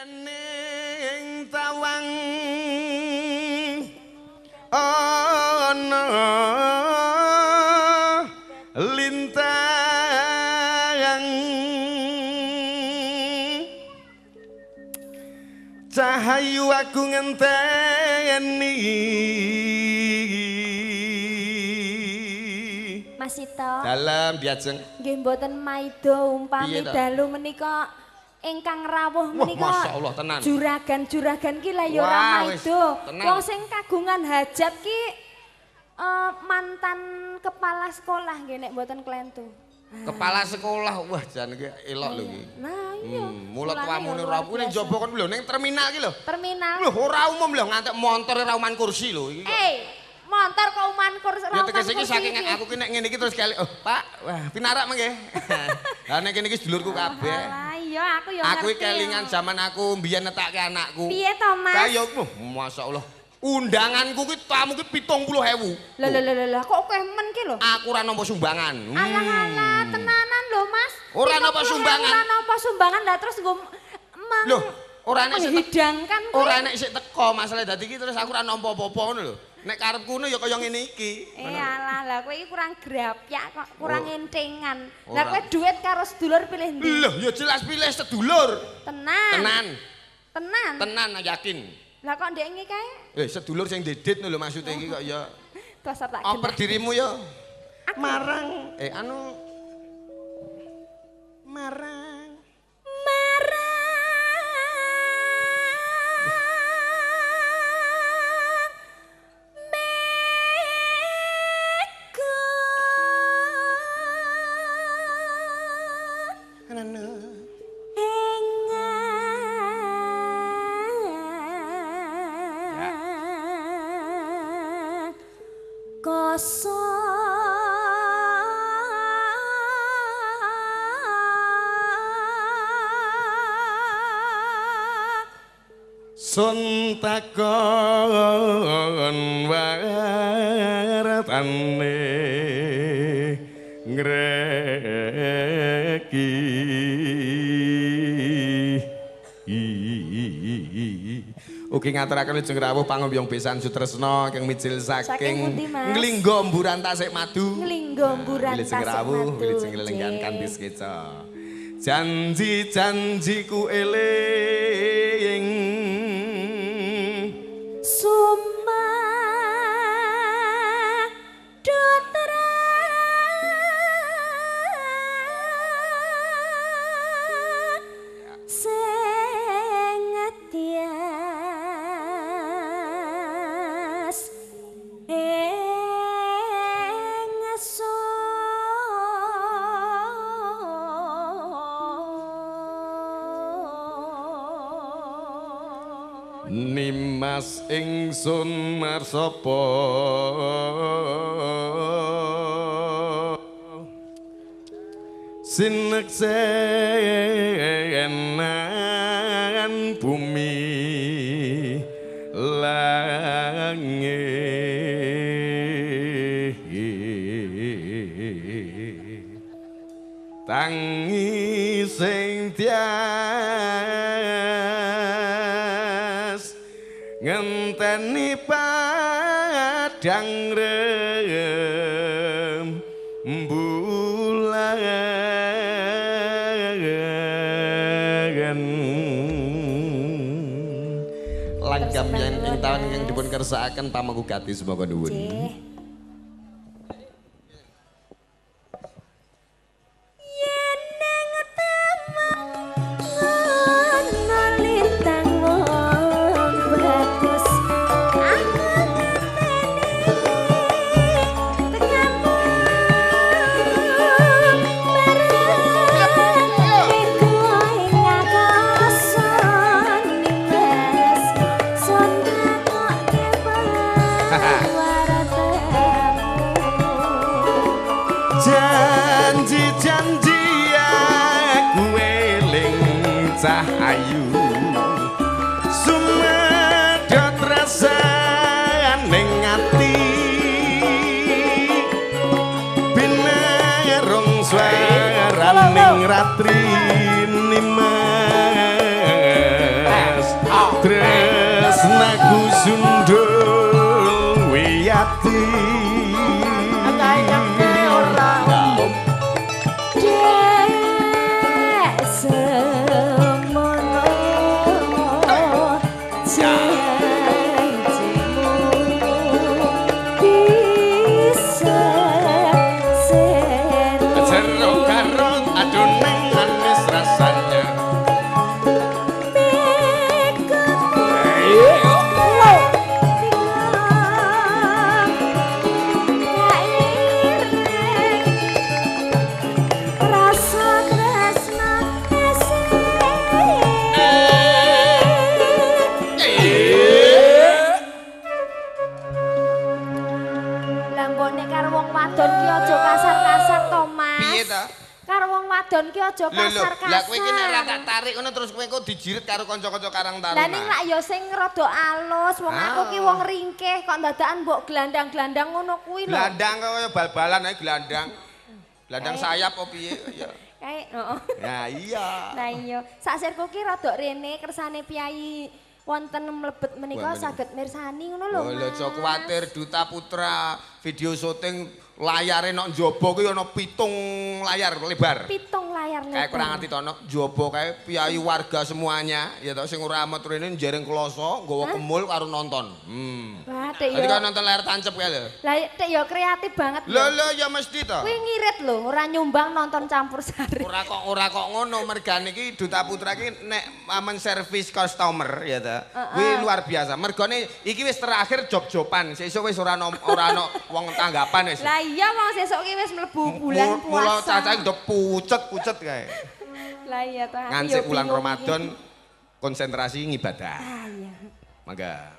Ning tawang ana lintang cahayu aku ngenteni Mas Ito. dalam diajeng Nggih mboten maido umpami dalu menika ingkang rawuh menika. Masyaallah tenan. Juragan-juragan ki lah ya ora maido. Wong sing kagungan hajat ki mantan kepala sekolah nggih nek mboten klentu. Kepala sekolah, wah jan iki elok lho iki. Nah iya. Mulut wamune ora kuwi ning jaba kon lho ning terminal iki lho. Terminal. Lho ora umum lho ngantek montor ora uman kursi lho iki. Montor kok uman kursi. Ya tegese iki saking aku ki nek ngene iki terus kali oh Pak, wah pinarak mengke. Lah nek kene iki sedulurku kabeh. Lah iya aku ya Aku iki kelingan zaman aku mbiyen netakke anakku. Piye to Mas? Kaya masyaallah. Undanganku ki tamu ki 70.000. Lah kok akeh men ki lho. Aku ora nampa sumbangan. Alah tenanan lho Mas. Ora nampa sumbangan. Ora nampa sumbangan lah terus nggo Lho, ora nek hidangkan ora nek sik teko masalah dadi iki terus aku ora nampa apa-apa ngono lho. Nek karepku ngono ya kaya ngene iki. Alah lah kowe iki kurang grapyak kok, kurang entengan. Lah kowe duit karo sedulur pilih ndi? Lho, ya jelas pilih sedulur. Tenan. Tenan yakin. Lah kok ndek iki kae? Sedulur sing dedit lho maksudnya iki kok ya. Dasar tak Oper dirimu ya. Marang marang sun takon waratane ngreki ugi ngaturaken Ujung Rawuh pangombyong besan Sutresna kang mijil saking Nglinggo Mburan Tasik Madu. Nglinggo Mburan Tasik Madu. Wilujeng lelenggan kanthi skeca. Janji-janjiku eling Nimas ingsun marsapa sineksenan bumi langit tangi sing ngenteni padang rembulan langgam yang tahun yang dipun kersakaken pamangugati semoga nuwun. Janji-janji aku eling cahayu sumedhot rasaning ati binerung swaraning ratri nimah sundul wiyati kayane ora umum dek semono janjimu bisa jeruk garut aduh neng manis rasanya wadon ki aja kasar-kasar. Lah kowe iki nek ra tak tarik ngono terus kowe kok dijirit karo kanca-kanca Karang Taruna. Lah ning lak ya sing rada alus, wong aku ki wong ringkih kok dadakan mbok gelandang-gelandang ngono kuwi lho. Gelandang kaya bal-balan ae gelandang. Gelandang sayap apa piye ya. Kae, heeh. Ya iya. Nah iya, saksirku ki rada rene kersane piyai wonten mlebet menika saged mirsani ngono lho. Oh lho aja kuwatir Duta Putra video syuting layare nok njaba kuwi ana 7 layar lebar. 7 layar lebar. Kayak kurang ngerti to nok njaba kae piyayi warga semuanya ya to sing ora amet rene njereng kloso nggawa kemul karo nonton. Wah, Dik Jadi yo. kan nonton layar tancep kae lho. Lah Dik yo kreatif banget. Lho ya mesti to. Kuwi ngirit lho, ora nyumbang nonton campur sari. Ora kok ngono mergane iki Duta Putra iki nek amen servis customer ya ta. Kuwi luar biasa. Mergane iki wis terakhir job-joban, sesuk wis ora ono wong tanggapan wis. Lah iya wong sesuk ki wis mlebu bulan puasa. Mula cacah udah pucet-pucet kae. Lah iya ta. Ngansik bulan Ramadan konsentrasi ngibadah. Ah iya. Mangga.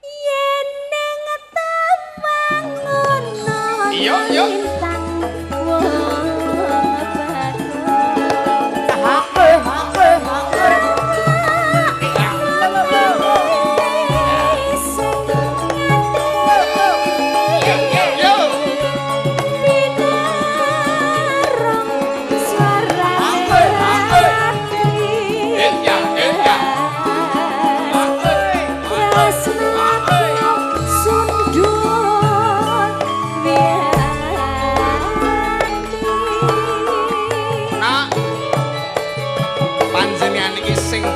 Yen ning taman ngono. Iya, iya.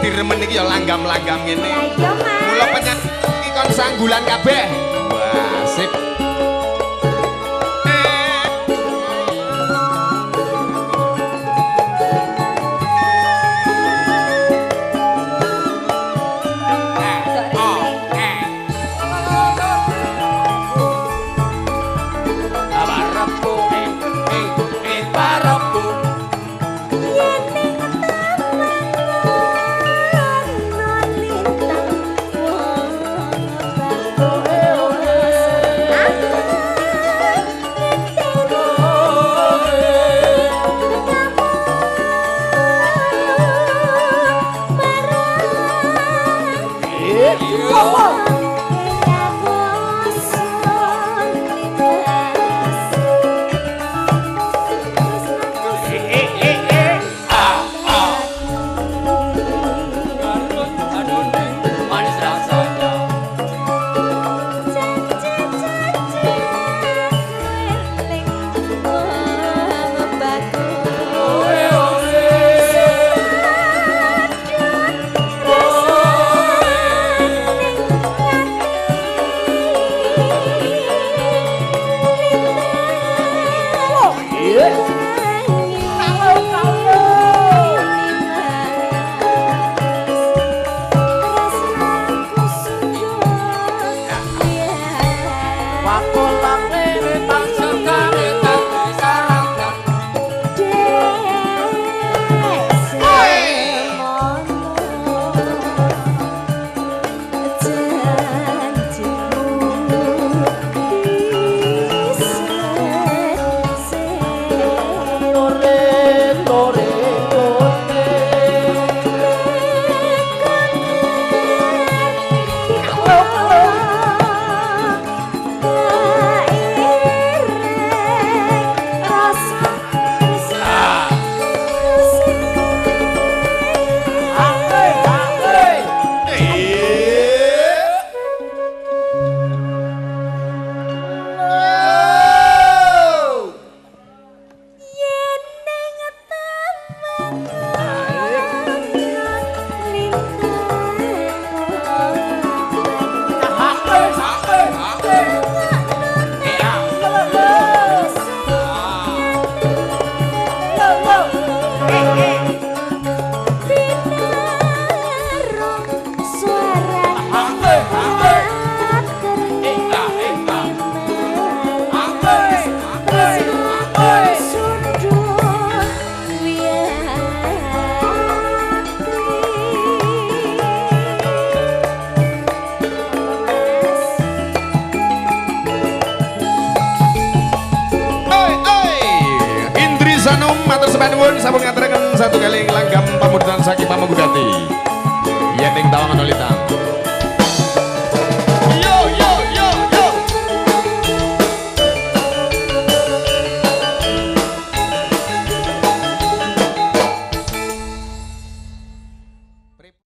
Diremen iki ya langgam-langgam ngene. Lah iya, Mas. Mula penyanyi iki kon sanggulan kabeh. Wah, sip. nuwun sampun ngaturaken satu kali langgam pamudutan saking pamugati. Yen ing tawangan olitang.